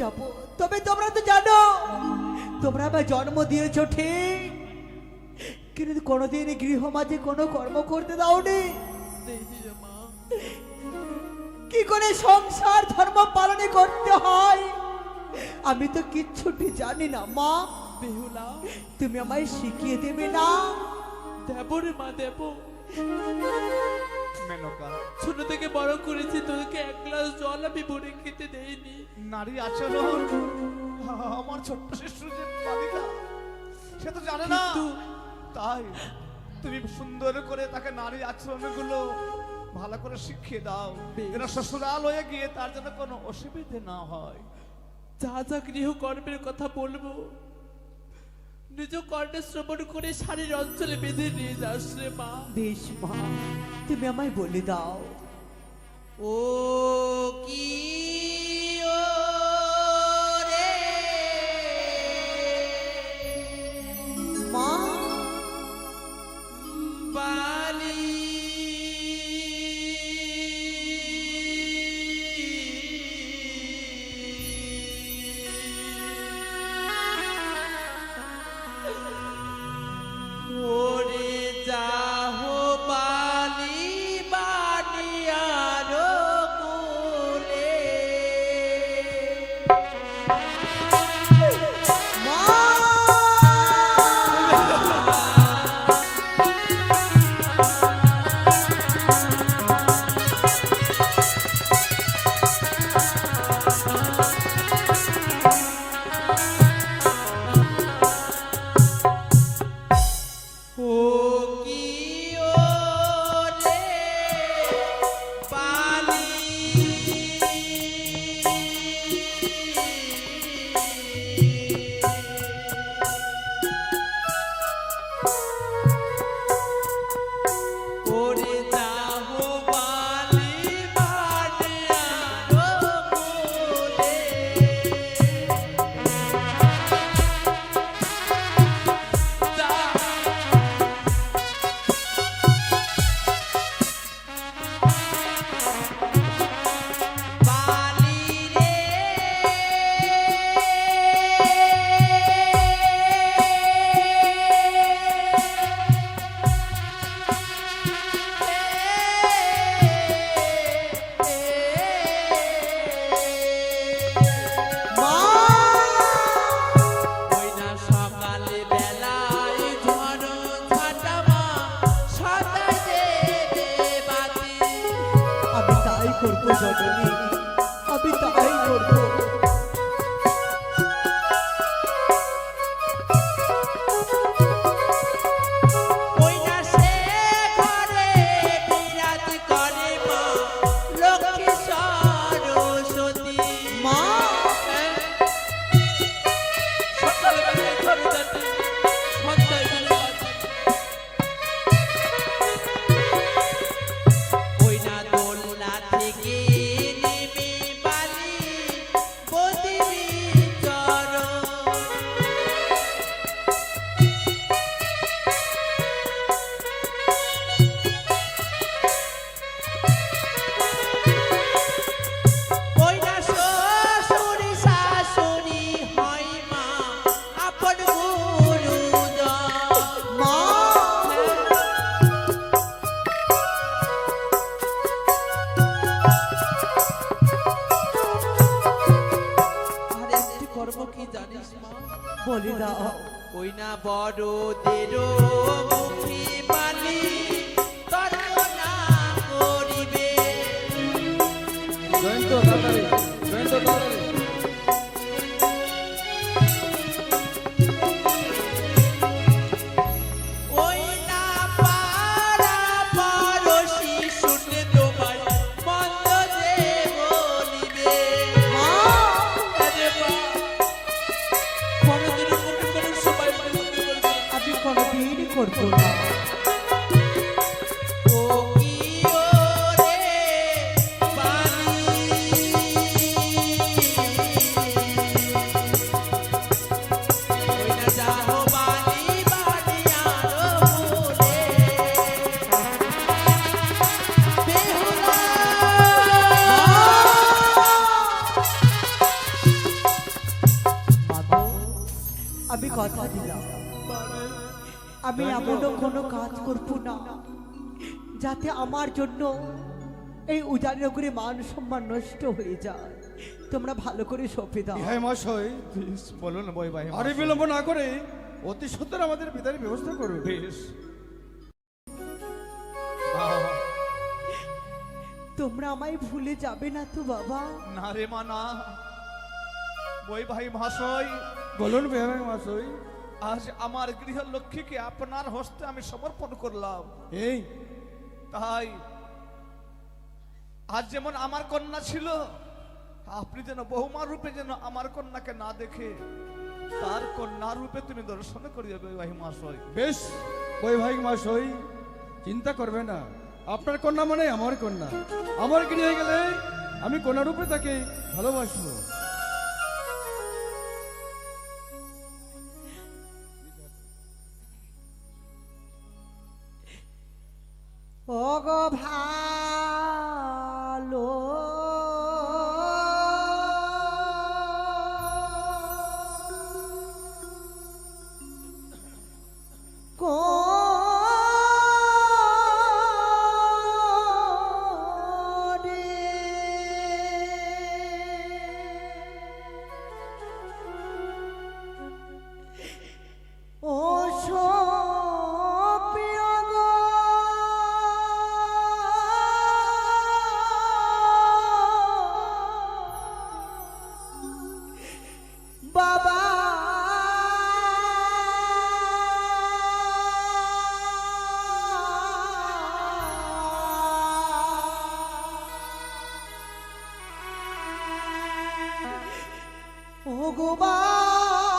যাব। তবে তোমরা তো জানো তোমরা আমার জন্ম দিয়েছ ঠিক, কিন্তু কোনোদিন গৃহ মাঝে কোনো কর্ম করতে দাওনি। কি করে সংসার ধর্ম পালন করতে হয় আমি তো কিচ্ছুটি জানি না। মা বেহুলা, তুমি আমায় শিখিয়ে দেবে না? দেব রে মা, দেব। মেনকা, ছোট থেকে বড় করেছি, তোকে এক গ্লাস জল আমি ভরে খেতে দেইনি। নারী আচরণ আমার ছোট্ট শিশু যে বালিকা সে তো জানে না, তাই তুমি সুন্দর করে তাকে নারী আচরণগুলো ভালো করে শিখিয়ে দাও, যেন শ্বশুরাল হয়ে গিয়ে তার জন্য কোনো অসুবিধে না হয়। যা যা গৃহকর্মের কথা বলবো নিজ কর্ণে শ্রবণ করে শাড়ির অঞ্চলে বেঁধে নিয়ে যাস রে মা। বেশ মা, তুমি আমায় বলে দাও। ও কি ও রে মা বালি ওরে যাহো বালি বানিয়ার কোলে। মা ও কি ও রে বালি ওরে যাহো বালি বানিয়ার কোলে। বালি রে মা ওই না সকালে বেলায় ঝড় ঝাঁটামা সদাই দে বাতি। আমি তাই করবো জননী, আমি তাই করবো। ওই না সে ঘরে বিরাজ করে মা লক্ষ্মী সরস্বতী। মা সকালবেলায় ঘরে যাতে সন্ধ্যায় বেলা বাজে। ওই না দোলনা থেকে নেমে বালি বদিনী চরণ। ওই না শ্বশুরি শাশুড়ি হয় মা আপন গুরুজন। মা আর একটি কর্ম কি জানিস মা? বলে দাও। ওই না বড়দেরও মুখী বালি তর্ক না করিবে। জয়ন্ত তাড়াতাড়ি, জয়ন্ত তাড়াতাড়ি। ওই না পাড়া পড়শি শুনে তোমার মন্দ যে বলিবে। মা আরে মা, কোনোদিনও মুখে কোনো সবাই মনে করবে না। আমি কোনোদিন করবো না। ও কি ও রে বালি কথা দিলাম আমি এমনও কোনো কাজ করব না যাতে আমার জন্য এই উজাড়নগরে মান সম্মান নষ্ট হয়ে যায়। তোমরা ভালো করে সঁপে দাও। হ্যাঁ মহাশয়, বেশ, বলুন বই ভাই আরে বিলম্ব না করে অতি সত্বর আমাদের বিদায়ের ব্যবস্থা করবে। বেশ। তোমরা আমায় ভুলে যাবে না তো বাবা? না রে মা না, বই ভাই মহাশয়, বলুন ভাই মহাশয়। আজ আমার গৃহ লক্ষ্মীকে আপনার হস্তে আমি সমর্পণ করলাম। এই তাই আজ যেমন আমার কন্যা ছিল, আপনি যেন বহুমা রূপে যেন আমার কন্যাকে না দেখে তার কন্যা রূপে তুমি দর্শন করিয়ে ভাই মহাশয়। বেশ বৈবাহিক মহাশয়, চিন্তা করবে না, আপনার কন্যা মানে আমার কন্যা। আমার গৃহে গেলে আমি কন্যা রূপে তাকে ভালোবাসবো। ওগো ভালো বাবা ভগবানে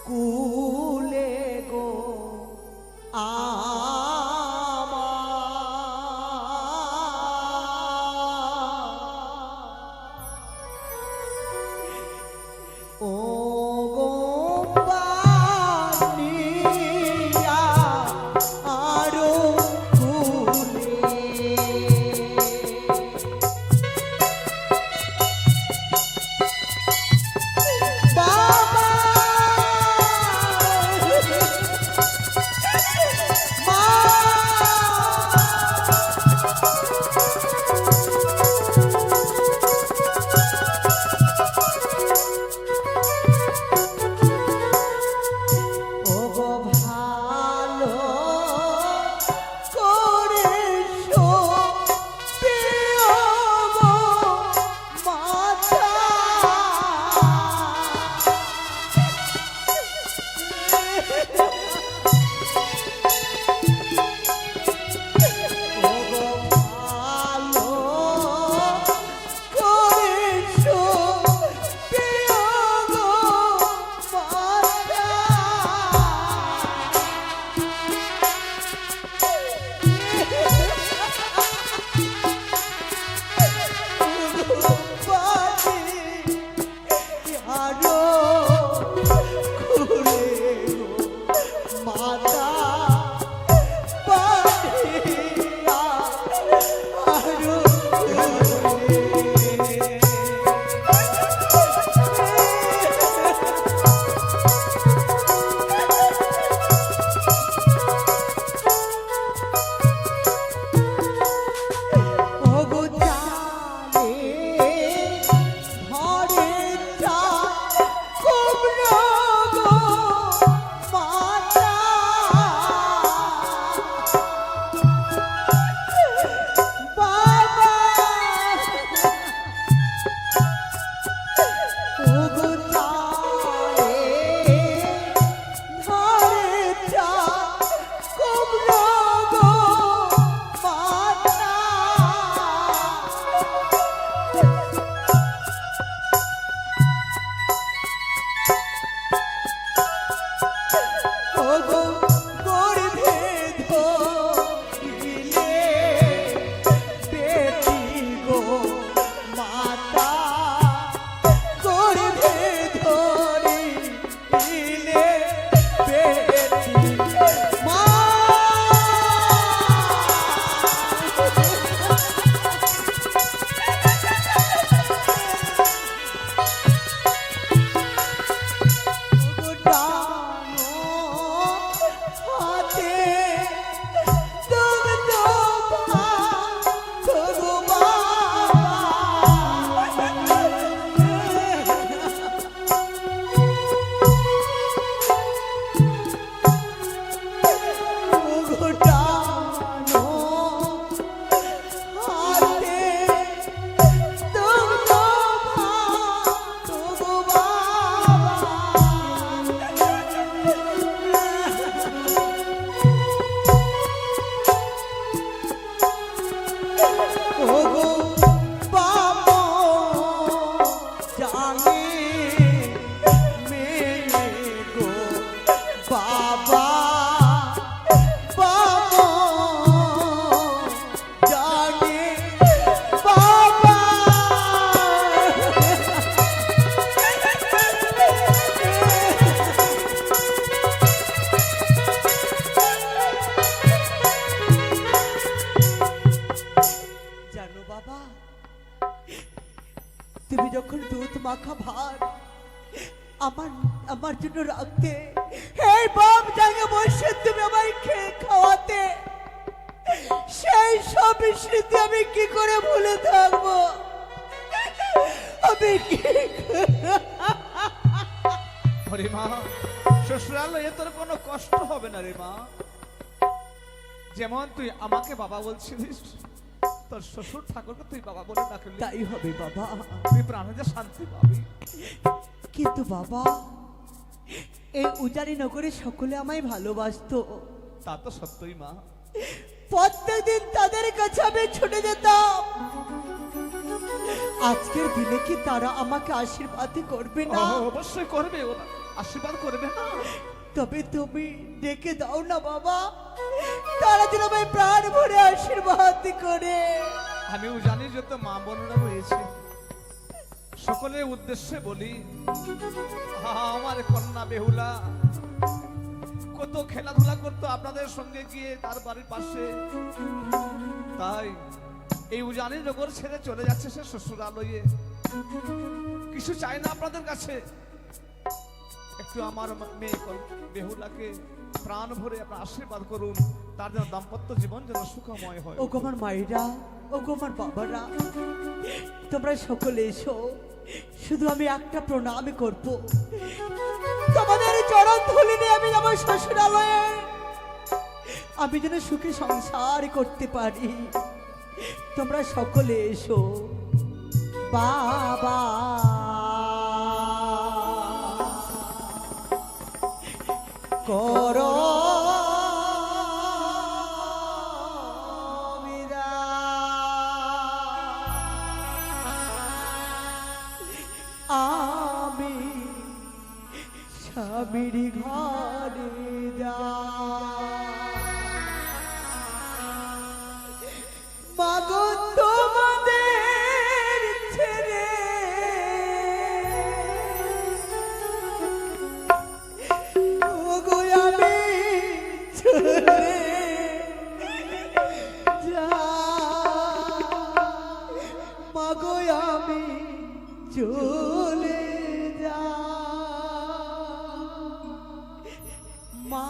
কুলে গো ও গো বানিয়া আরো বাবা মাতা করে প্রাণে মেয়ে গো বাবা বাবা জানে বাবা জানো বাবা, তুমি যখন দুধ মাখা ভাত আমার আমার জন্য রাখতে, এই বাপ জায়গা বসে তুমি আমায় খেয়ে খাওয়াতে, সেই সব স্মৃতি আমি কি করে ভুলে থাকবো? আমি কি ওরে মা, শ্বশুরালয়ে তোর কোনো কষ্ট হবে না রে মা। যেমন তুই আমাকে বাবা বলছিলিস, তোর শ্বশুর ঠাকুরকে তুই বাবা বলে ডাকলি, তাই হবে বাবা। তুই প্রাণে যে শান্তি পাবি। কিন্তু বাবা, এই উজানি নগরে সকলে আমায় ভালোবাসতো, তা তো সত্যই মা। প্রত্যেকদিন তাদের কাছে আমি ছুটে যেতাম। আজকের দিনে কি তারা আমাকে আশীর্বাদ করবে না? অবশ্যই করবে, ওরা আশীর্বাদ করবে না। তবে তুমি ডেকে দাও না বাবা, তারা যেন আমায় প্রাণ ভরে আশীর্বাদ করে। আমিও জানি যত মা বোনরা রয়েছে, সকলের উদ্দেশ্যে বলি, আমার কন্যা বেহুলা কত খেলাধুলা করতো আপনাদের সঙ্গে গিয়ে তার বাড়ির পাশে, তাই এই উজানি নগর ছেড়ে চলে যাচ্ছে সে শ্বশুরালয়ে। কিছু চাই না আপনাদের কাছে, একটু আমার মেয়ে বেহুলাকে প্রাণ ভরে আপনার আশীর্বাদ করুন, তার যেন দাম্পত্য জীবন যেন সুখময় হয়। ও গো আমার মায়েরা, ও গো আমার বাবারা, তোমরা সকলে এসো, শুধু আমি একটা প্রণাম করব, তোমাদের চরণ ধুলি নিয়ে আমি আমার শ্বশুরালয়ে, আমি যেন সুখে সংসার করতে পারি। তোমরা সকলে এসো বাবা। করো আমি স্বামীর ঘরে যা, মাগো তোমাদের ছেড়ে ওগো আমি চলে যা, মাগো আমি চলে যা, মা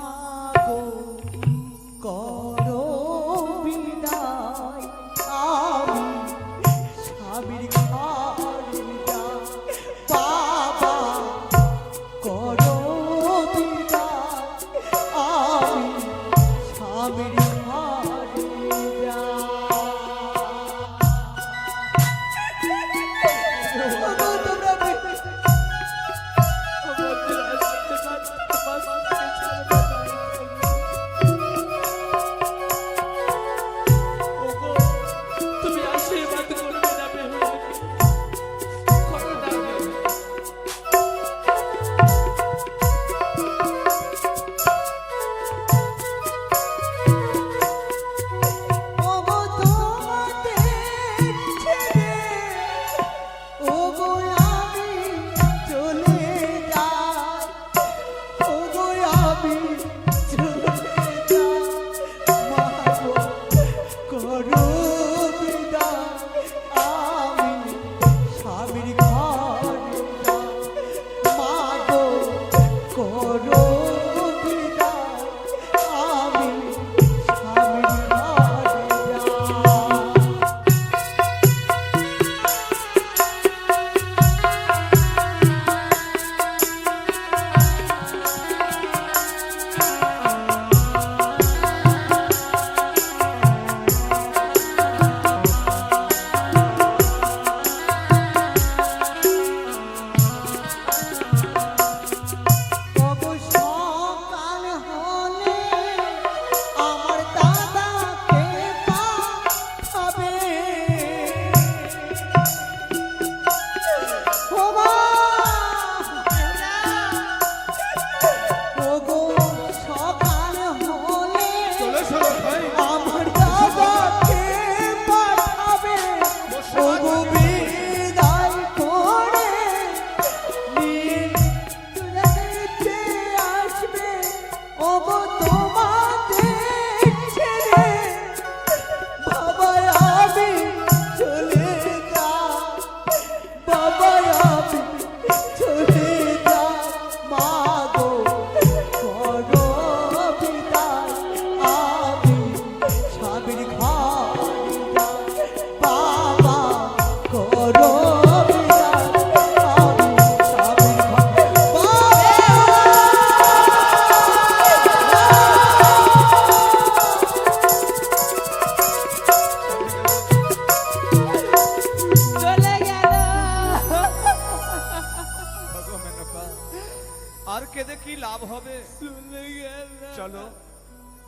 কেঁদে কি লাভ হবে? চলে গেল। চলো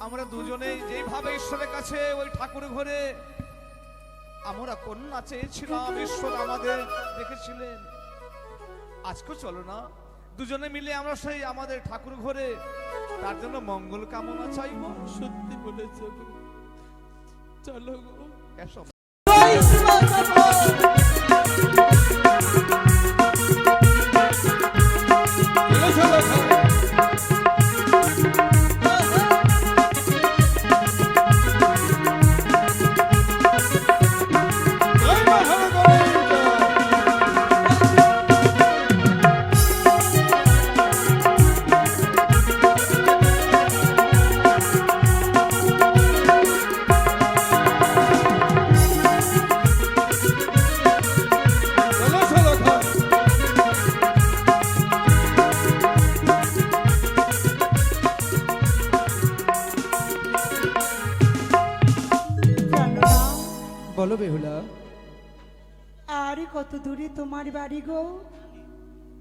আমরা দুজনেই যেভাবে ঈশ্বরের কাছে ওই ঠাকুর ঘরে আমরা কন্যা চেয়েছিলাম, ঈশ্বর আমাদের দেখেছিলেন। আজকে চলো না দুজনে মিলে আমরা সেই আমাদের ঠাকুর ঘরে তার জন্য মঙ্গল কামনা চাইবো। সত্যি বলেছ গো। চলো গো। এসব চলো, চলো। জয় মা ভারত। চলো, চলো, ঘর। প্রাণনাথ, বলো বেহুলা। আর কত দূরে তোমার বাড়ি গো?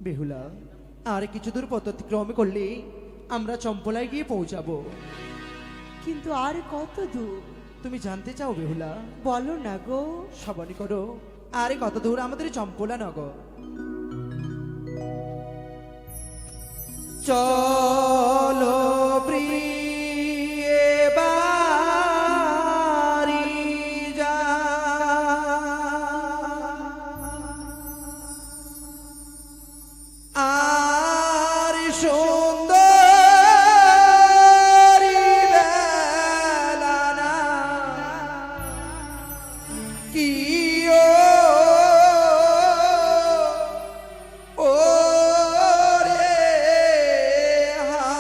বেহুলা, আর কিছু দূর পথ অতিক্রম করলে আমরা চম্পলায় গিয়ে পৌঁছাবো। কিন্তু আর কত দূর তুমি জানতে চাও বেহুলা? বলো না গো। সবনি করো, আরে কত দূর আমাদের চম্পলা নগর। চলো প্রিয়ে বাড়ি যা, আর সুন্দরী বেলা না কি ও রে হা।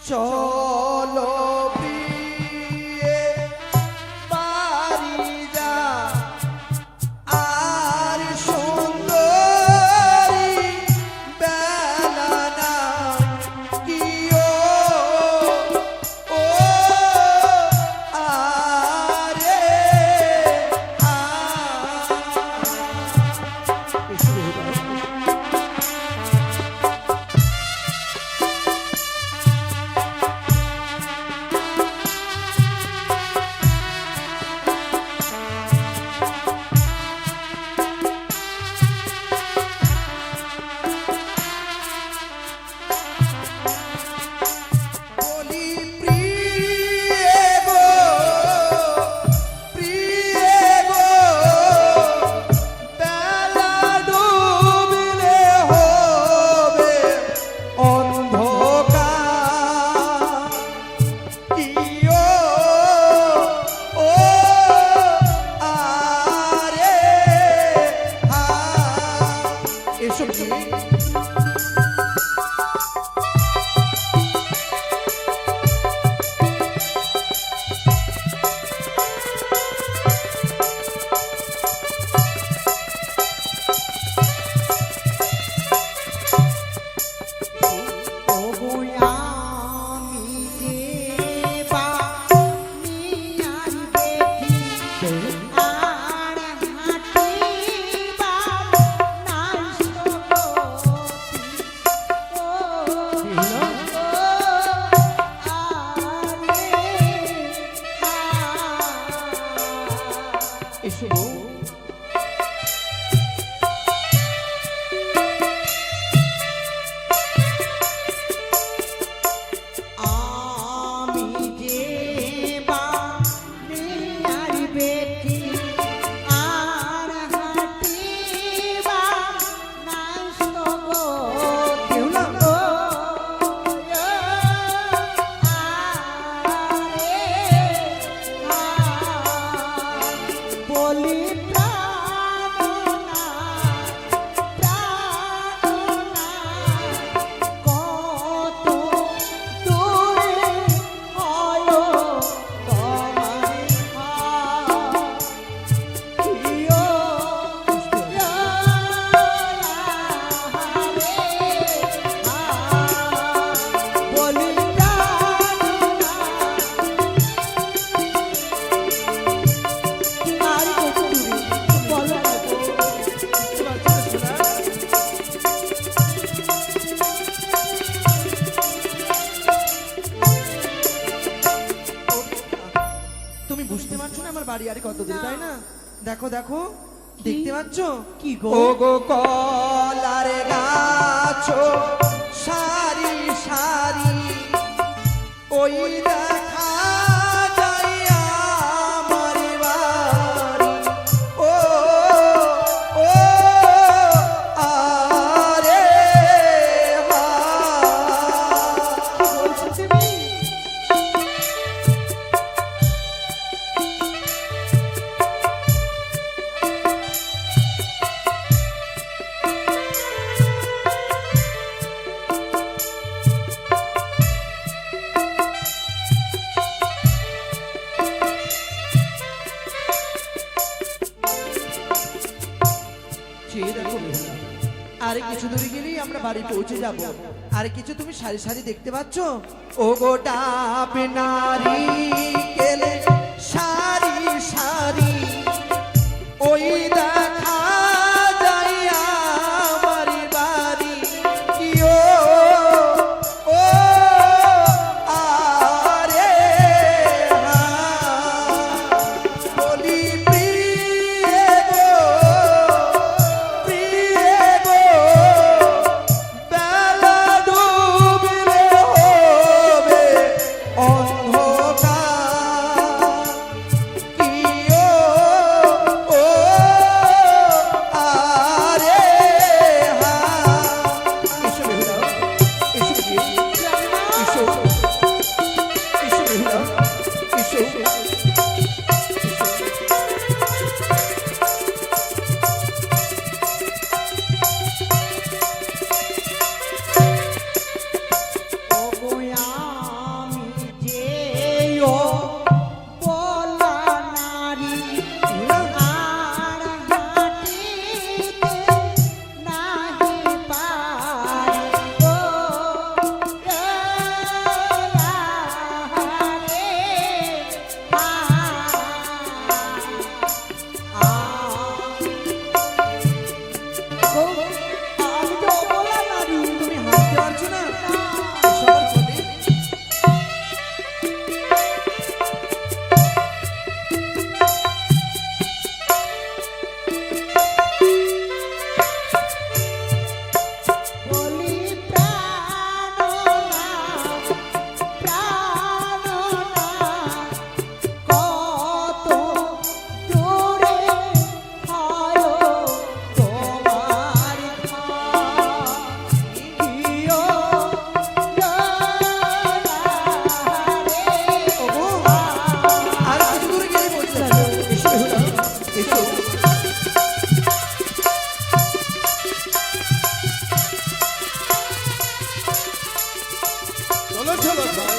চলো প্রিয়ে বাড়ি যা, আর সুন্দরী বেলা না কি ও আরে আ। বলি প্রিয়ে গো, প্রিয়ে গো, বেলা ডুবলে হবে অন্ধকার কি ও আরে হা। এসব কি? ওগো আমি যে বানিয়ার বেটি, আর হাঁটিবার নাই শক্তি। ও এসব আমি যে বানিয়ার বেটি, আর হাঁটিবার নাই শক্তি। বেহুলা, বলি প্রাণনা, প্রাণনা, কত দূরে হয় তোমার প্রিয় বলি প্রাণনা, আর কত দূরে বাড়ি কত দূর, তাই না? দেখো দেখো, দেখতে পাচ্ছ কি গো? ও গো কলার গাছ সারি সারি, ওই দেখা যায় আমার বাড়ি। ও ও আরে হা। বলছো তুমি? চেয়ে দেখো বেহুলা, আরে কিছু দূরে গেলেই আমরা বাড়ি পৌঁছে যাব। আরে কিছু তুমি সারি সারি দেখতে পাচ্ছ? ও গো ডাব নারী কেলে সারি সারি, ওই দেখা যায় আমার বাড়ি। কি ও ও আরে হা। বলি প্রিয়ে গো, প্রিয়ে গো, বেলা ডুবলে হবে অন্ধকার। কি ও ও আরে হা। এসো বেহুলা, এসো গিয়ে, এসো, এসো বেহুলা, এসো। ওগো আমি যে ও বলা নারী, আর হাঁটিতে নাহি পারি। ও আমি তো অবলা নারী। তুমি হাঁটতে পারছো না? এসো আমার কোলে। বলি প্রাণনাথ, প্রাণনাথ, কত দূরে হয় তোমার ঘর। কিও ওগো, আর কিছু দূরে গেলে পৌঁছে যাবে। এসো বেহুলা, এসো। চলো চলো ভাই।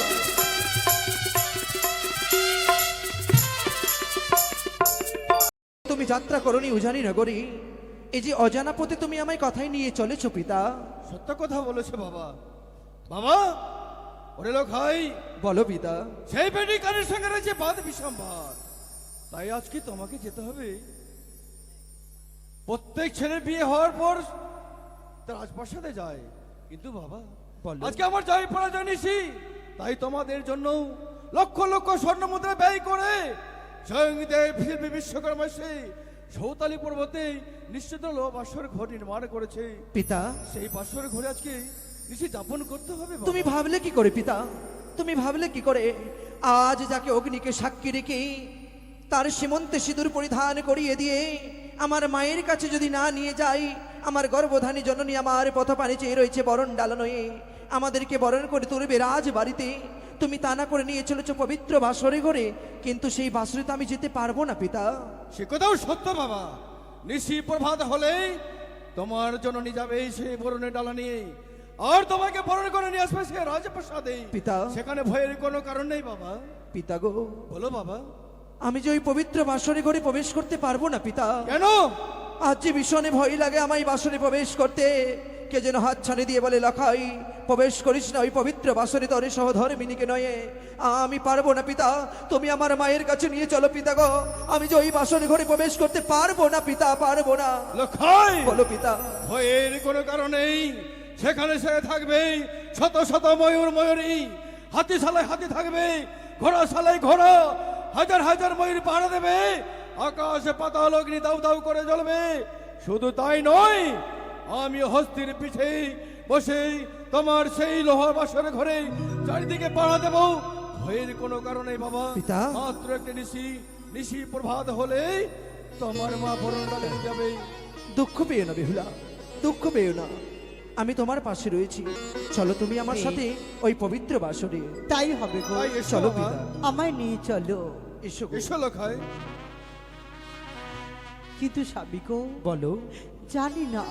তুমি যাত্রা করনি উজানি নগরী, এই যে অজানা পথে তুমি আমায় কথাই নিয়ে চলেছো পিতা। সত্য কথা বলেছে বাবা। বাবা, ওরে লোক ভাই, বলো পিতা। সেই বেটি কানের সঙ্গে রয়েছে বাদ বিসম্বাদ, তাই আজকে তোমাকে যেতে হবে। প্রত্যেক ছেলের বিয়ে হওয়ার পর তার রাজপ্রাসাদে যায়, কিন্তু বাবা বলো। আজকে আমার যাই পড়া জানিসি, তাই তোমাদের জন্য লক্ষ লক্ষ স্বর্ণ মুদ্রা ব্যয় করে স্বয়ং দেব শিল্পী বিশ্বকর্মা সেই সৌতালি পর্বতে নিশ্চিত বাসর ঘর নির্মাণ করেছে। পিতা, সেই বাসর ঘরে আজকে নিশি যাপন করতে হবে বাবা। তুমি ভাবলে কি করে পিতা? তুমি ভাবলে কি করে আজ যাকে অগ্নিকে সাক্ষী রেখে তার সীমন্তে সিঁদুর পরিধান করিয়ে দিয়ে আমার মায়ের কাছে যদি না নিয়ে যাই, আমার গর্ভধানী জননী আমার পথপানে চেয়ে রয়েছে বরণ ডালানোয়ে, আমাদেরকে বরণ করে তুলবে রাজ বাড়িতে, তুমি তা না করে নিয়ে চলেছো পবিত্র বাসরে ঘরে, কিন্তু সেই বাসরে তো আমি যেতে পারবো না পিতা। সে কথাও সত্য বাবা। নিশি প্রভাত হলেই তোমার জননী যাবে সেই বরণের ডালা নিয়ে, আর তোমাকে বরণ করে নিয়ে আসবে সে রাজপ্রাসাদে। পিতা। সেখানে ভয়ের কোনো কারণ নেই বাবা। পিতা গো, বলো বাবা। আমি যে ওই পবিত্র বাসরে ঘরে প্রবেশ করতে পারবো না পিতা। কেন? আজ যে ভীষণে ভয় লাগে আমায় বাসরে প্রবেশ করতে। কে যেন হাত ছানি দিয়ে বলে, লখাই প্রবেশ করিস না ওই পবিত্র বাসরে, তরে সহধর্মিনীকে নয়ে। আমি পারবো না পিতা, তুমি আমার মায়ের কাছে নিয়ে চলো পিতা গো। আমি যে ওই বাসরে ঘরে প্রবেশ করতে পারবো না পিতা, পারবো না। লখাই, বলো পিতা। ভয়ের কোনো কারণ নেই, সেখানে সে থাকবে শত শত ময়ূর ময়ূরী, হাতিশালায় হাতি থাকবে, ঘোড়াশালায় ঘোড়া, হাজার হাজার ময়ূর পাহারা দেবে, আকাশে পাতাল অগ্নি দাউ দাউ করে জ্বলবে। শুধু তাই নয়, আমি হস্তির পিঠে বসে তোমার সেই লোহার বাসর ঘরে চারিদিকে পাহারা দেব। ভয়ের কোনো কারণে বাবা, পিতা। মাত্র একটা নিশি প্রভাত হলে তোমার মা বরণডালে যাবে। দুঃখ পেও না বেহুলা, দুঃখ পেও না, আমি তোমার পাশে রয়েছি। চলো তুমি আমার সাথে ওই পবিত্র বাসরে। তাই হবে গো, তাই এসো চলো মা, পিতা, আমায় নিয়ে চলো। এসো গো। এসো লোখায়। কিন্তু স্বামী গো, বলো। জানি না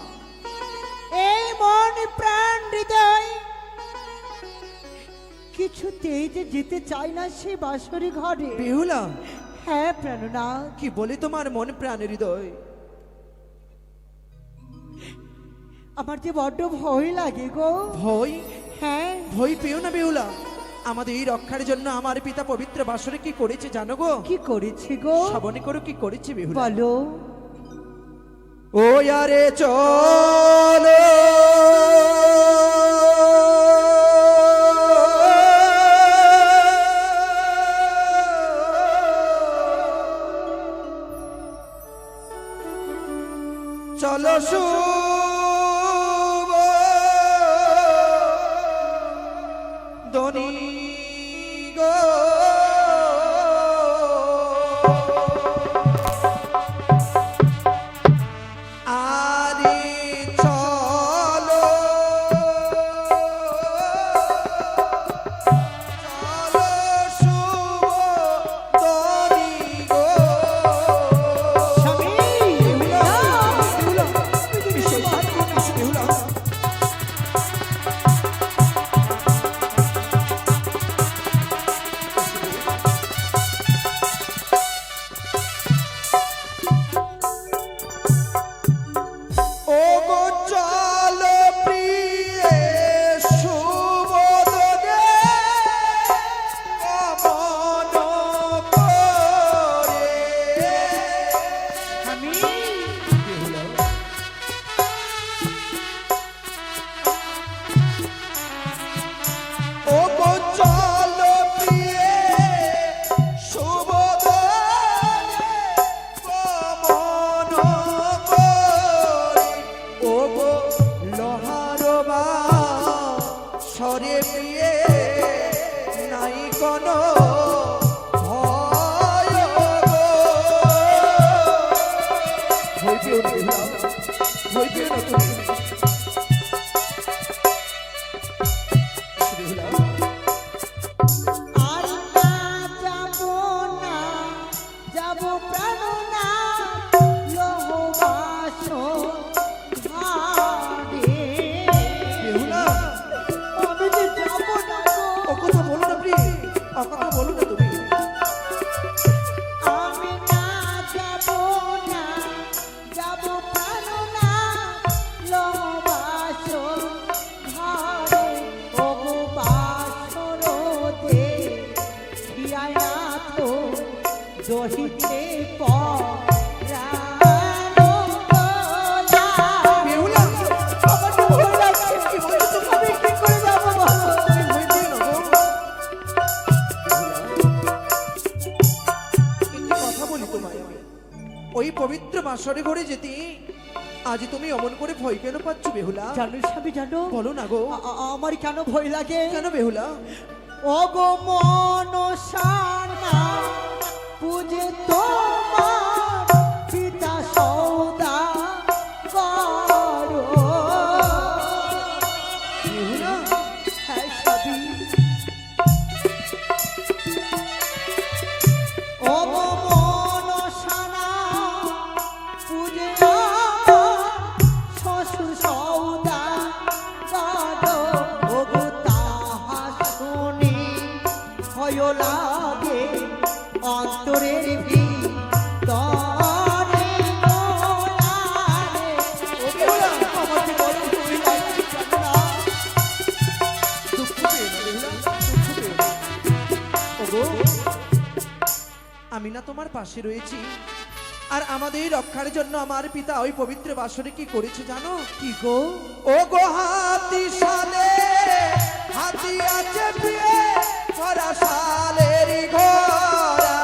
এই মন প্রাণ হৃদয় কিছুতেই যে যেতে চাই না সে বাসরি ঘরে। বেহুলা, হ্যাঁ প্রাণনা, কি বলে তোমার মন প্রাণের হৃদয়? আমার যে বড্ড ভয় লাগে গো। ভয়? হ্যাঁ, ভয় পেও না বেহুলা, আমাদের এই রক্ষার জন্য আমার পিতা পবিত্র বাসরে কি করেছে জানো গো? কি করেছি গো? শ্রবণে করো কি করেছে বেহুলা। বলো। ও আরে চলো চলো শুভ দনি গো, আরে চলো চলো শুভ দনি গো। স্বামী, বেহুলা, বেহুলা, এসো, এসো বেহুলা। ও গো চলো প্রিয়ে শুভদনে গমন করে। স্বামী, ও গো চলো প্রিয়ে শুভদনে গমন করে। ও গো লোহার বাসরে প্রিয়ে নাই কোনো ভয় গো। ভয় পেও না বেহুলা, ভয় পেও না তুমি। বেহুলা, আর না যাবো না, যাবো প্রাণনা লোহবাস ঘাটে। বেহুলা, আমি যে যাবো না গো। ও কথা বলো না প্রিয়ে, ও কথা বলো না তুমি। আমি না যাবো না, যাবো প্রাণনা লোহবাস ঘাটে। ওগো বাসরতে খিয়ায় না তো দহিতে পরাণ গোলা। বেহুলা, আমার তো ভয় লাগছে। কি বলছো তুমি? আমি কি করে যাবো বলো? তুমি ভয় পেও না গো। একটি কথা বলি তোমায় আমি, ওই পবিত্র বাসরে ঘরে যেতে আজ তুমি অমন করে ভয় কেন পাচ্ছ বেহুলা? জানো স্বামী, জানো বলো না গো। আমার কেন ভয় লাগে? কেন বেহুলা? ওগো মনসানা পূজে তোমার পিতা সৌদা করো। বেহুলা, হ্যাঁ স্বামী, ওগো মনসানা পূজে শ্বশুর সৌদা করো। ওগো তাহা শুনি ভয় লাগে অন্তরের ভিতরে গোলারে। ও বেহুলা, আমার যে বড় ভয় লাগছে জানো না? দুঃখ পেও না বেহুলা, দুঃখ পেও না। ওগো, আমি না তোমার পাশে রয়েছি, আর আমাদের রক্ষার জন্য আমার পিতা ওই পবিত্র বাসরে কি করেছে জানো? কি গো? ও গো হাতি সালে, হাতি আছে প্রিয়ে, ঘোড়া সালের ঘোড়া।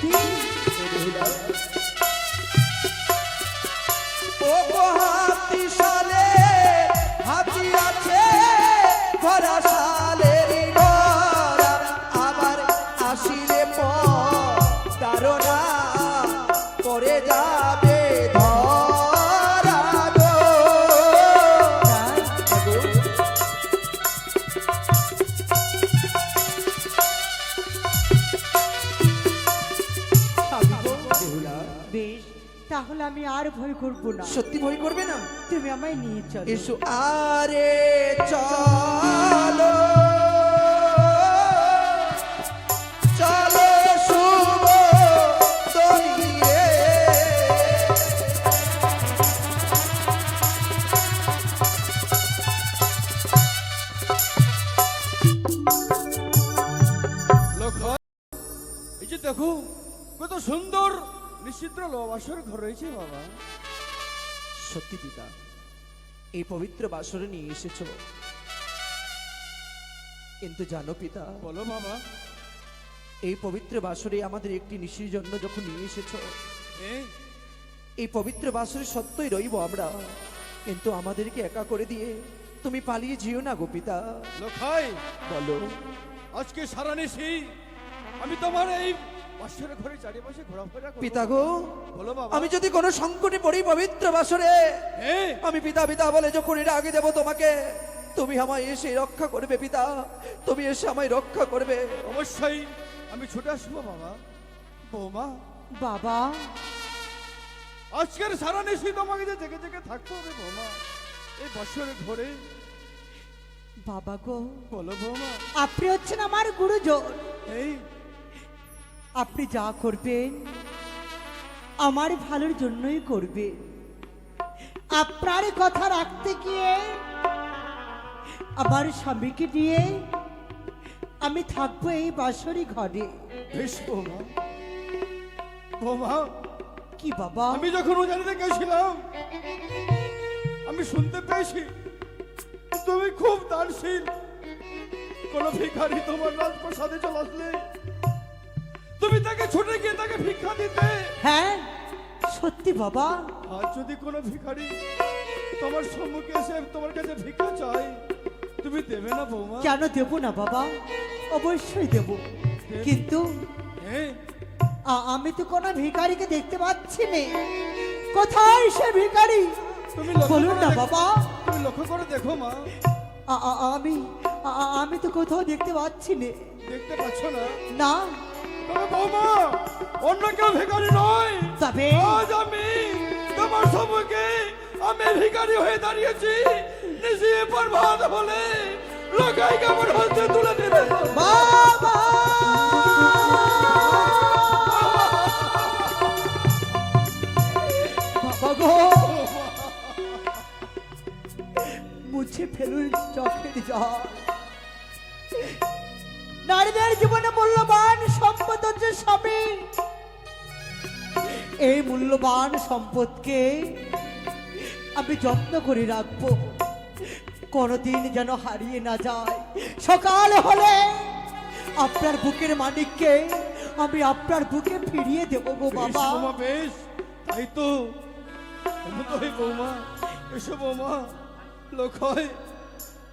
সত্যি ও গো হাতি সালে হাতি আছে ভরা সালের ঘরা আবার আসিলে তারা পরে যাবে ধরা গো। স্বামী গো, বেশ তাহলে আমি আর ভয় করবো না, সত্যি ভয় করবে না? তুমি আমায় নিয়ে চলো। এসো আরে চলো চলো শুভ তরিয়ে লক্ষণ, এই যে দেখো কত সুন্দর নিশ্চিদ্র লোবাসর ঘর রয়েছে বাবা। সত্যি পিতা, এই পবিত্র বাসরে নিয়ে এসেছো, কিন্তু জানো পিতা, বলো বাবা। এই পবিত্র বাসরে আমাদের একটি নিশির জন্য যখন নিয়ে এসেছো, এই এই পবিত্র বাসরে সত্যই রইব আমরা, কিন্তু আমাদেরকে একা করে দিয়ে তুমি পালিয়ে যেও না গো পিতা। লক্ষাই, বলো আজকে সারা নিশি আমি তোমার এই বাসর ঘরে চারিপাশে ঘোরাফেরা করব। পিতা গো, বলো বাবা। আমি যদি কোনো সংকটে পড়ি পবিত্র বাসরে, এই আমি পিতা পিতা বলে যখন ডাকে দেব তোমাকে, তুমি আমায় এসে রক্ষা করবে পিতা, তুমি এসে আমায় রক্ষা করবে। অবশ্যই আমি ছুটে আসবো বাবা। বৌমা, বাবা আজকের সারা নিশি তোমাকে যে জেগে জেগে থাকতে হবে বৌমা এই বাসরের ঘরে। বাবা গো, বলো বৌমা। আপনি হচ্ছেন আমার গুরুজন, এই আপনি যা করবেন আমার ভালোর জন্যই করবেন। আপনার কথা রাখতে গিয়ে আমার স্বামীকে নিয়ে আমি থাকবো এই বাসরি ঘরে। বেশ বৌমা। বৌমা, কি বাবা? আমি যখন উজানিতে গেছিলাম আমি শুনতে পেয়েছি তুমি খুব দানশীল। কোন ভিখারি তোমার রাজপ্রাসাদে চলে আসলে তুমি তাকে ছুটে গিয়ে তাকে ভিক্ষা দিতে। হ্যাঁ সত্যি বাবা। আর যদি কোনো ভিখারি তোমার সম্মুখে এসে তোমার কাছে ভিক্ষা চাই, তুমি দেবে না বৌমা? কেন দেব না বাবা, অবশ্যই দেব, কিন্তু হ্যাঁ, আমি তো কোনো ভিখারিকে দেখতে পাচ্ছি না। কোথায় সে ভিখারি? তুমি লক্ষ্য বলুন করে না দেখো। বাবা। তুমি লক্ষ্য করে দেখো মা। আমি তো কোথাও দেখতে পাচ্ছি না। দেখতে পাচ্ছ না? না, তবে বৌমা অন্য কেউ ভিখারি নয়। তবে আজ আমি তোমার সম্মুখে আমি ভিখারি হয়ে দাঁড়িয়েছি। নিশি প্রভাত বলে লোকাই কেমন হচ্ছে তুলে দেবে। বাবা বাবা গো, মুছে ফেলুন চোখের জল। নারীদের জীবনে মূল্যবান সম্পদ হচ্ছে স্বামী। এই মূল্যবান সম্পদকে আমি যত্ন করে রাখবো, কোনোদিন যেন হারিয়ে না যায়। সকাল হলে আপনার বুকের মানিককে আমি আপনার বুকে ফিরিয়ে দেবো গো বেশ বাবা। বৌমা, বেশ, তাই তো। এমন তো হয় বৌমা। এসো বৌমা। লোকাই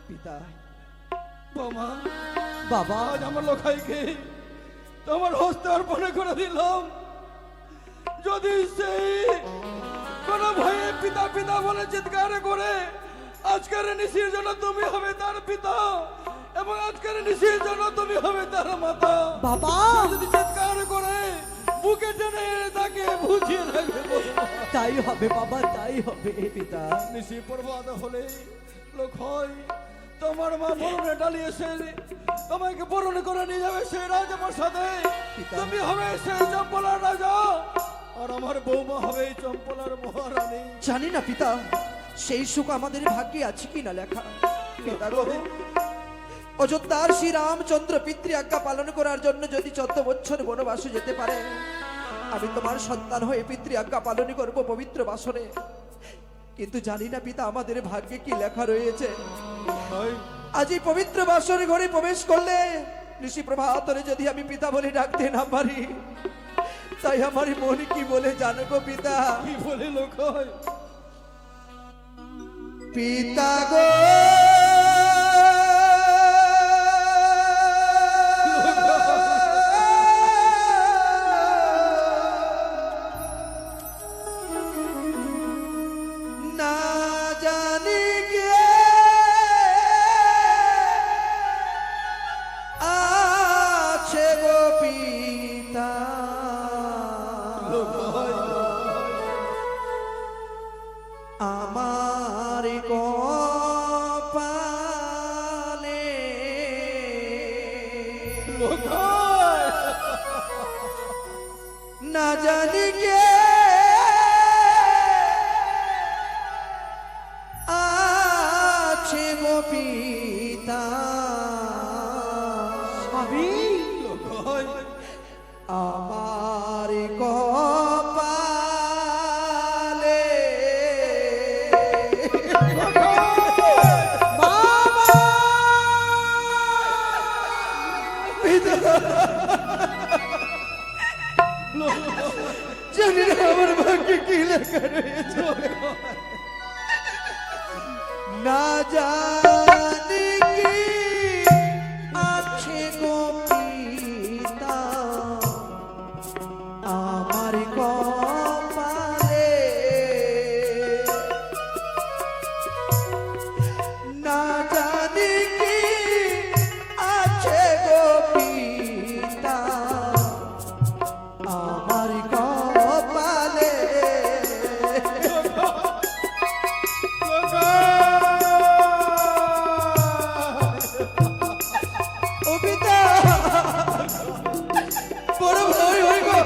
পিতা, বৌমা, বাবা আজ আমার লোকাইকে তোমার হস্তে অর্পণ করে দিলাম। যদি সেই কোন ভয়ে পিতা পিতা বলে চিৎকার করে আজকের নিশির জন্য তুমি হবে তার পিতা, এবং আজকের নিশির জন্য তুমি হবে তার মাতা। বাবা যদি চিৎকার করে বুকে টেনে তাকে বুঝিয়ে রাখবে। তাই হবে বাবা, তাই হবে। পিতা, নিশি প্রভাত হলে লোক হয় তোমার মা বরণে ডালিয়েছে, তোমাকে বরণ করে নিয়ে যাবে সেই রাজপ্রাসাদে। পিতা। তুমি হবে সেই চম্পলার রাজা, আর আমার বৌমা হবে এই চম্পলার মহারানী। জানি না পিতা, সেই সুখ আমাদের ভাগ্যে আছে কিনা লেখা। পিতা গো, অযোধ্যার শ্রী রামচন্দ্র পিতৃ আজ্ঞা পালন করার জন্য যদি 14 বছর বনবাসে যেতে পারে, আমি তোমার সন্তান হয়ে পিতৃ আজ্ঞা পালন করব পবিত্র বাসরে। কিন্তু জানি না পিতা, আমাদের ভাগ্যে কি লেখা রয়েছে। হয় আজ এই পবিত্র বাসরে ঘরে প্রবেশ করলে নিশি প্রভাতরে যদি আমি পিতা বলে ডাকতে না পারি, তাই আমার মন কি বলে জানো গো পিতা? কি বলে লোক হয়? পিতা গো না জানি কে আছে গো পিতা, আমার কপালে না জানি কে আছে গো পিতা, স্বামী আমার কপালে জানি না আমার ভাগ্যে কি লেখা রয়েছে, না জানি কি আছে গো পিতা, আমার কপালে না জানি কি আছে গো পিতা, আমার কপালে ও পিতা, বড় ভয় হই গো।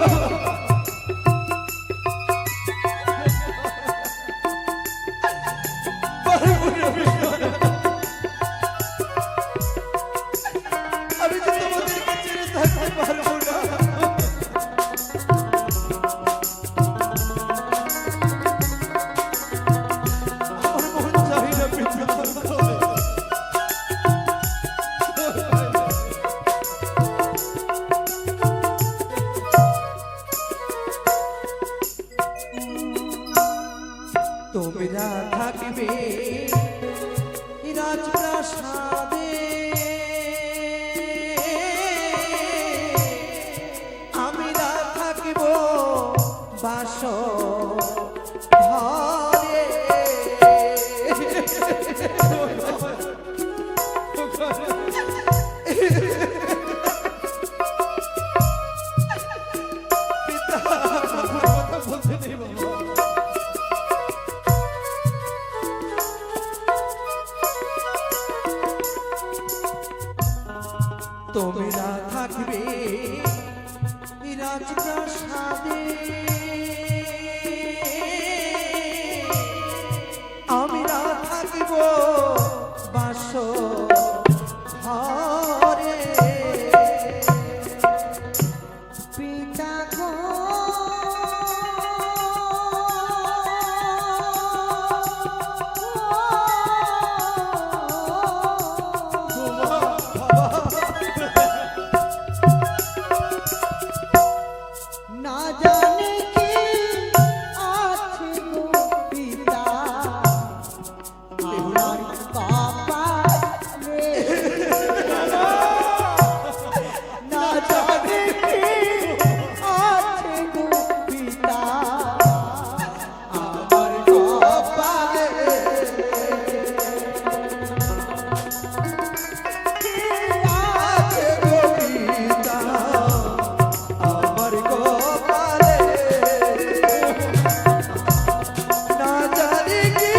আমি তো তোমাদেরকে ছেড়ে থাকতে পারবো না। আমার মন চাই না পিতা। তোমরা থাকবে রাজপ্রাসাদে, আমরা থাকব বাস ঘরে। কথা বলতে নেই বাবা। তোমরা থাকবে রাজপ্রাসাদে, আমরা থাকব বাস ঘরে। পিতা গো না জানি কি আছে গো পিতা, আমার কপালে না জানি কি আছে গো পিতা, আমার কপালে আছে গো পিতা, আমার কপালে না জানি কি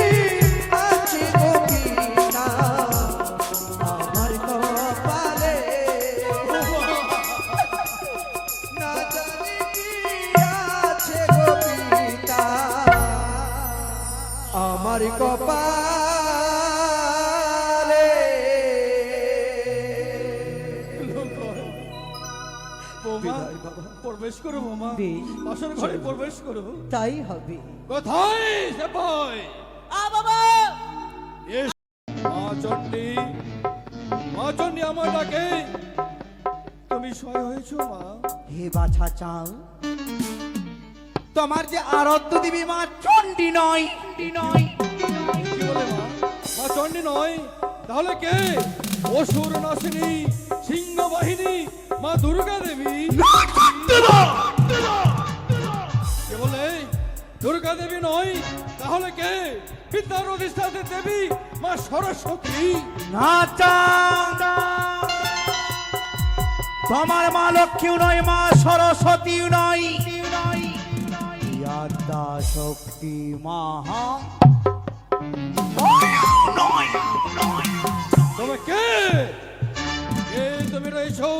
আছে গো পিতা, আমার কপালে না জানি কি আছে গো পিতা, আমার কপালে। বৌমা প্রবেশ করো বৌমা, বেশ। বাসর ঘরে প্রবেশ করো। তাই হবে। কোথায় সেপাই? বাবা মা চণ্ডী, মা চণ্ডী আমার ডাকে। তুমি সহায় হয়েছো মা? হে বাছা চাও তোমার যে আরাধ্য দেবী মা চণ্ডী নয় কি বলে মা? মা চণ্ডী নয় তাহলে কে? অসুর নাশিনী সিংহ বাহিনী মা দুর্গা দেবী। কে বলে দুর্গা দেবী নয় তাহলে কে? বিদ্যার অধিষ্ঠাত্রী দেবী মা সরস্বতী। না তোমার মা লক্ষ্মীও নয়, মা সরস্বতীও নয়, আদ্যা শক্তি মহা তবে কে? কে তুমি রয়েছো?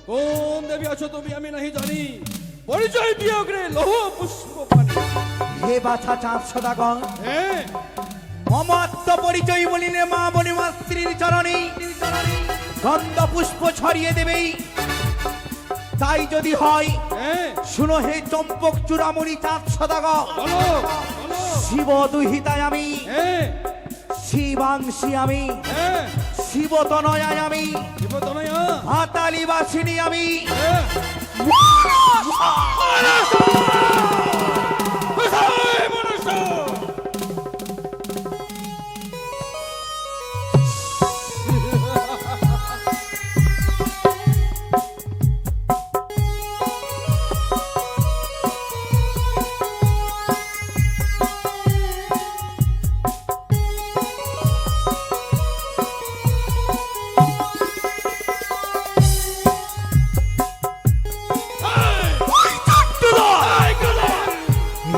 কোন দেবী আছো তুমি আমি নাহি জানি। পরিচয় দিও রে লৌহ পুষ্প পানি। হে বাছা চাঁদ সদাগর, হ্যাঁ মমাত্ম পরিচয় বলিলে মা বলি মা স্ত্রীর চরণে গন্ধ পুষ্প ছড়িয়ে দেবে। তাই যদি হয় হ্যাঁ শুনো হে চম্পক চূড়ামণি চাঁদ সদাগর, বলো বলো। শিব দুহিতায় আমি, হ্যাঁ শিবাংশী আমি, হ্যাঁ শিবতনয়ায় আমি, শিবতনয়া। হাতালি বাসিনী আমি, হ্যাঁ কোথায় মনুষ্য?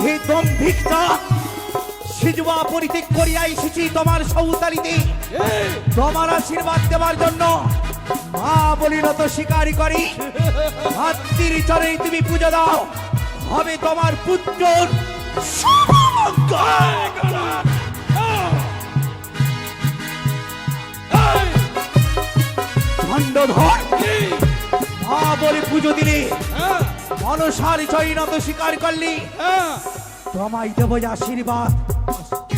হে দম্ভিকতা, সিজুয়া পরিত্যাগ করিয়া এসেছি তোমার সৌতালিতে এই, তোমার আশীর্বাদ দেওয়ার জন্য। মা বলি নত স্বীকারই করি, মাতৃর চরণে তুমি পুজো দাও, হবে তোমার পুত্র খণ্ডধর। মা বলি পুজো দিলে হ্যাঁ মনসার চরণে নত স্বীকার করলি, হ্যাঁ তোমায় দেব যে আশীর্বাদ,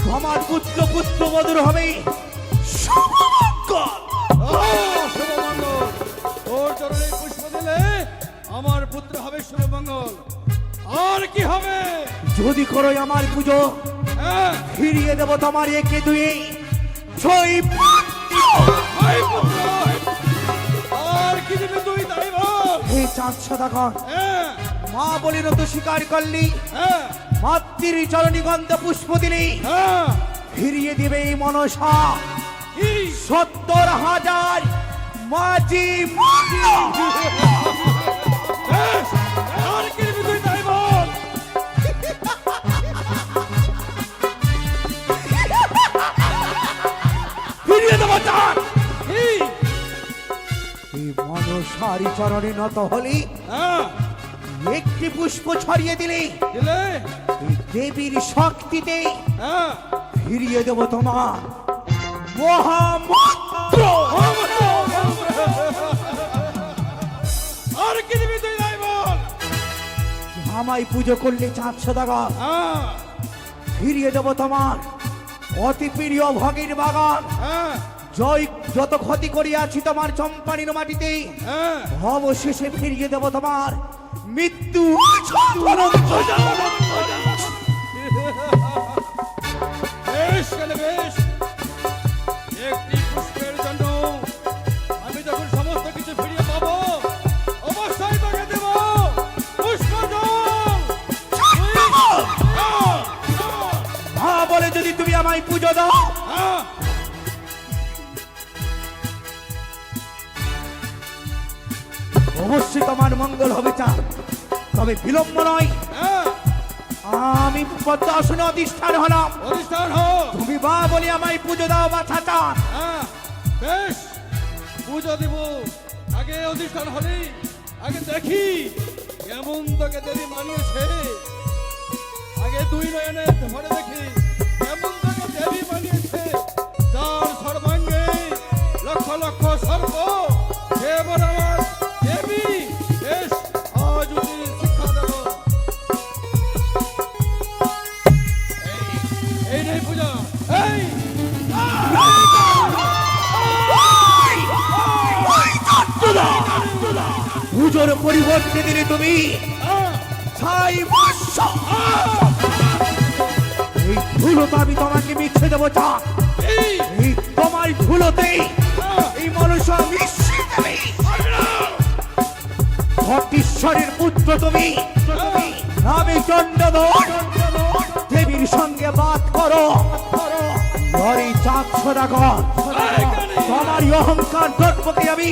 তোমার পুত্র পুত্রবধূর হবে শুভমঙ্গল। ও শুভমঙ্গল, তোর চরণে পুষ্প দিলে আমার পুত্র হবে শুভমঙ্গল। আর কি হবে? যদি করো আমার পুজো, হ্যাঁ ফিরিয়ে দেব তোমার একে দুই ছয় পুত্র। ভাই পুত্র। আর কি দিবি তুই তাই বল। হে চাঁদ সদাগর, হ্যাঁ মা বলির তো স্বীকার করলি, হ্যাঁ মাতৃর চরণী গন্ধ পুষ্প দিলি, হ্যাঁ ফিরিয়ে দিবে এই মনসা কি? ৭০,০০০ মাঝি মূল্য। বেশ, আর কি দিবি তুই তাই বল। ফিরিয়ে দেব চাঁদ। কি? এই মনসারি চরণে নত হলি, হ্যাঁ একটি পুষ্প ছড়িয়ে দিলি, দিলে এই দেবীর শক্তিতে হ্যাঁ ফিরিয়ে দেব তোমার মহামন্ত্র। আর কি দিবি তুই তাই বল। আমায় পুজো করলে চাঁদ সদাগর, হ্যাঁ ফিরিয়ে দেব তোমার অতি প্রিয় ভগীর বাগান। হ্যাঁ জয় যত ক্ষতি করিয়াছি তোমার চম্পানির মাটিতে, হ্যাঁ অবশেষে ফিরিয়ে দেব তোমার মৃত্যু। বেশ গেলে বেশ। একটি পুষ্পের জন্য আমি যখন সমস্ত কিছু ফিরিয়ে পাবো অবশ্যই তোকে দেব পুষ্পজল। মা বলে যদি তুমি আমায় পুজো দাও, হ্যাঁ অবশ্যই তোমার মঙ্গল হবে চাঁদ, তবে বিলম্ব নয়। হ্যাঁ আমি পদ্মাসনে অধিষ্ঠান হলাম, অধিষ্ঠান হোক। তুমি বা বলে আমায় পুজো দাও বা চাচান। হ্যাঁ বেশ, পুজো দিব। আগে অধিষ্ঠান হলি, আগে দেখি কেমন তোকে দেবী মানিয়েছে। আগে দুই নয়নে ধরে দেখি কেমন তোকে দেবী মানিয়েছে। যার সর্বাঙ্গে লক্ষ লক্ষ সর্প, সে বড় আমার দেবী। বেশ, আজ উনি শিক্ষা দেব। এই নেই পূজা, এই পুজোর পরিবর্তে দিলে তুমি ছাই বর্ষ। এই ধুলোতে আমি তোমাকে মিছে দেবো চা। এই তোমার ধুলোতেই এই মনুষ্য মিশে দেবে। ভট্টেশ্বরের পুত্র তুমি, আমি চন্ডধর দেবীর সঙ্গে বাদ করো। লরি চাঁদ সদাগর তোমার অহংকার দর্পকে আমি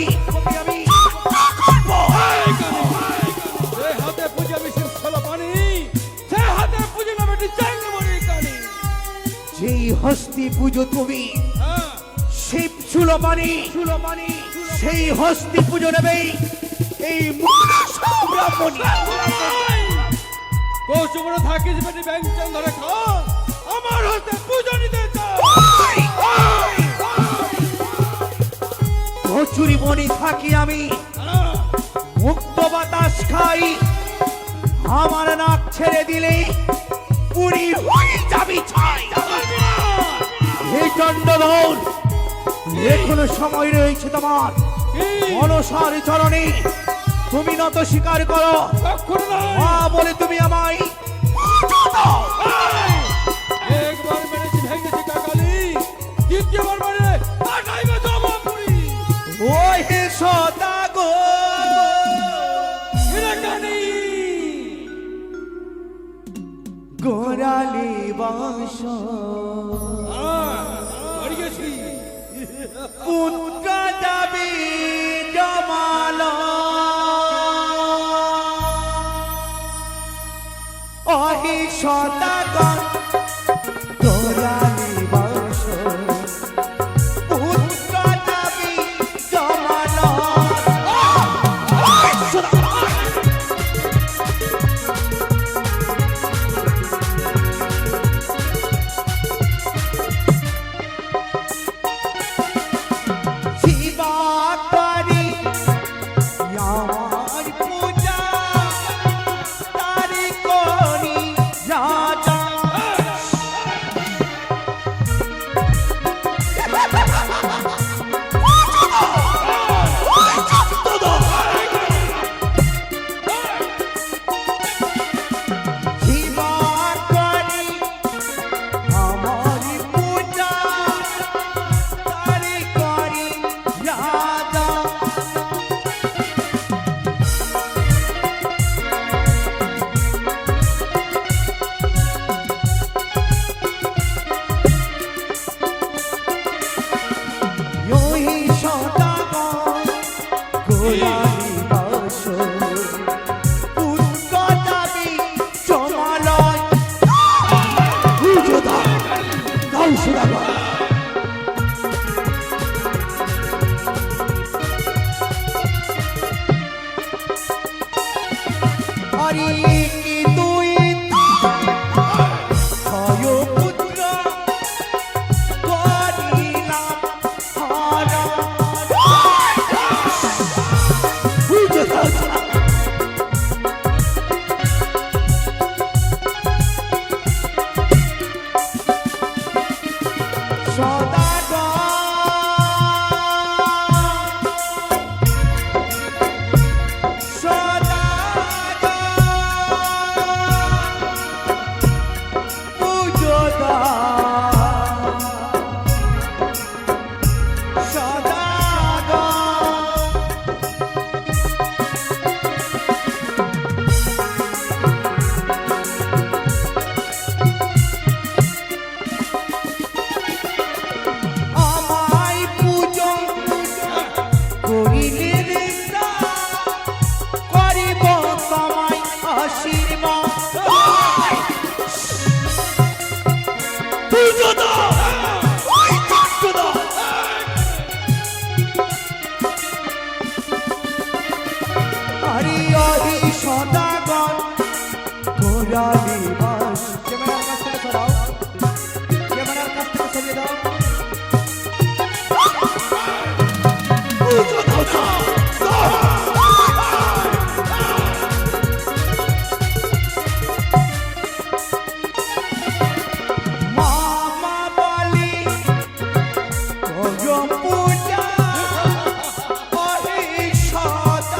সে হাতে পুজো আমি শিব ছোলা পানি, সে হাতে পুজো নামে চাঙ্গমণি কানি। যেই হস্তি পুজো তুমি শিব চুলপানি, সেই হস্তি পুজো নেবে এই ব্রাহ্মণী। কৌশুমনে থাকিস বেটি ব্যাংচান ধরে খা, আমার হাতে পুজো নিতে চাও। কচুরি বনি থাকি আমি, মুক্ত বাতাস খাই। আমার নাক ছেড়ে দিলে পুরি হয়ে যাবি ছাই। হে চন্ডধর, এখনো সময় রয়েছে তোমার মনসার চরণে। তুমি নত স্বীকার করো, মা বলে তুমি আমায় পুজো দাও। একবার মেরেছি ভেঙেছি কাকালি, দ্বিতীয়বার মেরে কাটাইবে জমাপুরি। ও হে সদাগর, হিরাকানি গোড়ালি বংশ বাড়ি গেছি। পুত্র যাবি জমাল। অহি সদাগর গোড়ালি বংশ, পুত্র যাবি জমাল। শিবা করি আমার পূজা, তারি করি রাজা। শিবা করি আমার পূজা, তারি করি রাজা। योही सदागर गोलाली बंश, पुत्र जाबि जमालय। পুজো দাও, দাও সদাগর। হরি কি তুই ছয় পুত্র করিলাম হরণ। পুজো দাও আমায় পুজো করিলে রে করিব তোমায় আশীর্বাদ। পুজো দাও, ওই পুজো দাও। হরি হরি সদাগর গোড়ালি বাস। ক্যামেরার কাছ থেকে সরাও, ক্যামেরার কাছ থেকে সরিয়ে দাও। পুজো দাও না। মামা বলি করো পূজা, হরি সদাগর।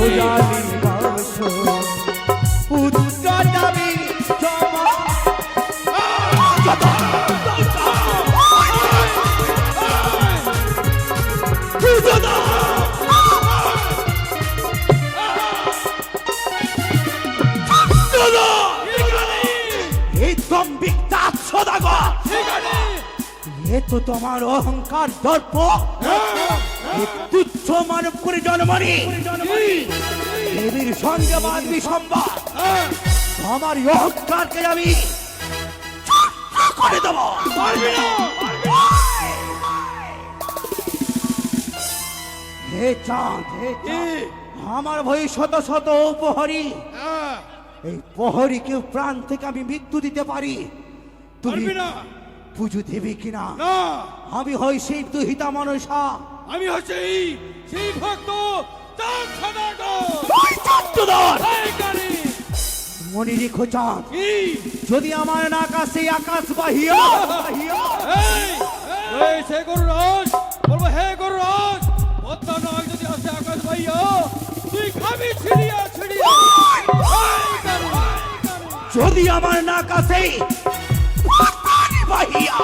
উজানি বাসর পুত্র যাবি জমা এই দম্ভিক দাঁত সদাগর এ তো তোমার অহংকার দর্প এ তুচ্ছ মানব করে জন্মনি দেবীর সঙ্গে বাঁধবি সম্বাদ আমার এই অহংকারকে আমি ছোট্ট করে দেবো হে চাঁদ হে চাঁদ, আমার ভয়ে শত শত প্রহরী এই প্রহরীকে প্রাণ থেকে আমি মৃত্যু দিতে পারি তুমি পারবি না পুজো দেবে কিনা না আমি হই সেই দুহিতা মনসা আমি হচ্ছে সেই ভক্ত চাঁদ সদাগর ওই চট্টদার এই গাড়ি মনে রেখো চাঁদ কি যদি আমার নাকাশে আকাশ বাহিয়া এই এই সে গরুরাজ বলবো হে গরুরাজ পদ্মা নয় যদি আসে আকাশ ভাইয়া তুই খাবি ছিড়িয়া ছিড়িয়া এই গাড়ি যদি আমার নাকাশে বাহিয়া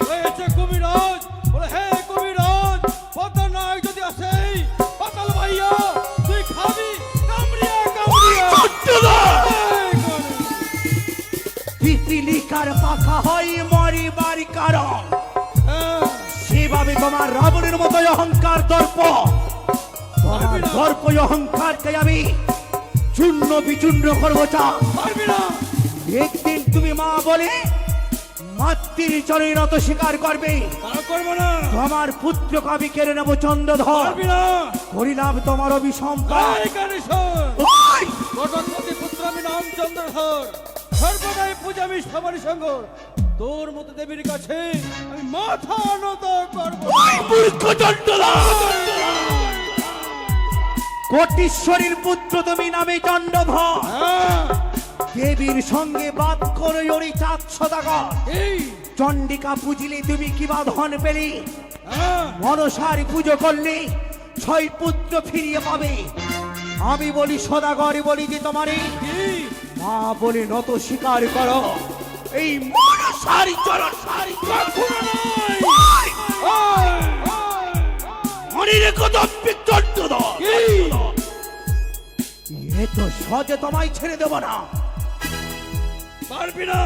হয়েছে কবিরাজ বলে হে কবিরাজ পদ্মা নয় যদি আসে পাতাল ভাইয়া তুই খাবি কামড়িয়া কামড়িয়া এই গাড়ি পিপিলিকার পাখা হয় মরিবার কারণ সেভাবে তোমার রাবণের মতো অহংকার দর্প তোমার দর্প অহংকারকে আমি চূর্ণ বিচূর্ণ করবো চা পারবি না একদিন তুমি মা বলে মাতৃর চরণে নত স্বীকার করবে তা করবো না তোমার পুত্র কবি কেড়ে নেবো চন্দ্রধর পারবি না হরিনাম তোমার অভিসম্পাদ এই গাড়ি গঠনপতি পুত্র আমি নাম চন্দ্রধর সর্বদাই পূজামি সবারই সঙ্গ তোর মতো দেবীর কাছে আমি মাথা নত করবো মূর্খ চন্দ্রধর কোটিশ্বরীর পুত্র তুমি নামে চন্দ্রধর হ্যাঁ, দেবীর সঙ্গে বাদ করে ওরি চাঁদ সদাগর এই চণ্ডিকা পুজিলে তুমি কি বা ধন পেলে হ্যাঁ, মনসার পুজো করলে ছয় পুত্র ফিরিয়ে পাবে আমি বলি সদাগর বলি যে তোমারে কি মা বলে নত স্বীকার করো এই মনসারি চরণ সারি কখনো নয়। মনে রেখো দম্ভিক চন্দ্রধর কি? এ তো সহজে তোমায় ছেড়ে দেব না পারবি না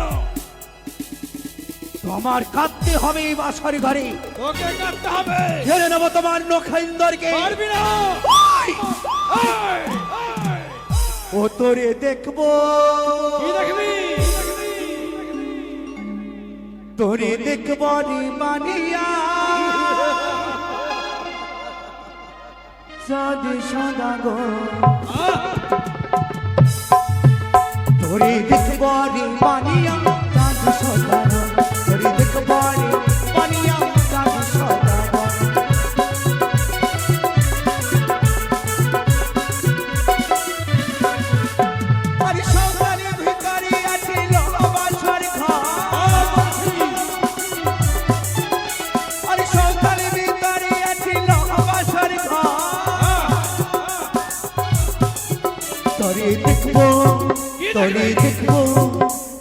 তোমার কাঁদতে হবে এই বাসর ঘরে তোকে কাটতে হবে ছেড়ে নেবো তোমার নখেন্দরকে পারবি না ওই! এই, এই, ও তোরে দেখবো কি দেখবি তোরে দেখবো রে মানিয়া চাঁদ সদাগর তোরে দেখবো রে মানিয়া চাঁদ সদাগর তোরে দেখবো রে মানিয়া চাঁদ সদাগর আরে সৌদারি ভিখারি আছে লোবাসর ঘর আরে সৌদারি ভিখারি আছে লোবাসর ঘর তোরে দেখবো তোরে দেখবো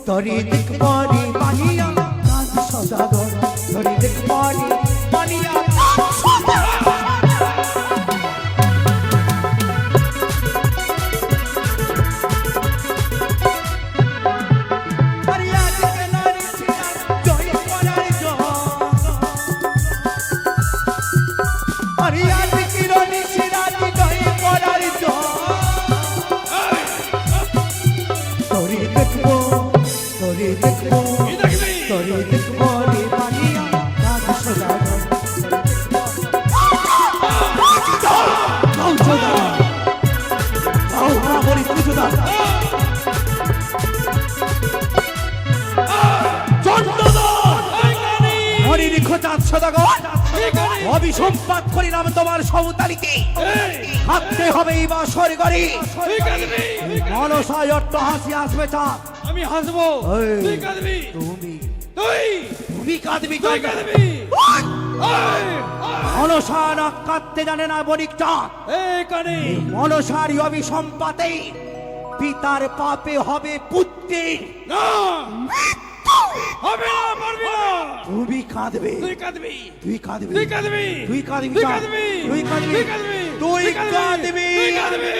তোরে দেখবো রে মানিয়া চাঁদ সদাগর তোরে দেখবো রে মানিয়া চাঁদ সদাগর আরে আজকে নারী ছিলা জয় করার জয় আরে আজকে নারী ছিলা জয় করার জয় তোরে দেখবো তোরে দেখবো কি দেখবি তোরে দেখবো রে মানিয়া চাঁদ সদাগর অভিসম্পাদ করিলাম তোমার সৌতালিতে হাঁটতে হবে এই বাসর ঘরে মনসায় অট্ট হাসি আসবে চাঁদ আমি হাসবো এই। তুই কাঁদবি তুমি তুই তুমি কাঁদবি তুই কাঁদবি ওই! এই, এই। মনসার কাঁদতে জানে না বণিক চাঁদ। এইখানে মনসারই অভিসম্পাতে পিতার পাপে হবে পুত্রের না হবে না, পারবি না। তুমি কাঁদবে, তুই কাঁদবি, তুই কাঁদবি, তুই কাঁদবি, তুই কাঁদবি, তুই চাঁদ। কাঁদবি, তুই কাঁদবি, তুই কাঁদবি, তুই তুই কাঁদবি, তুই কাঁদবি।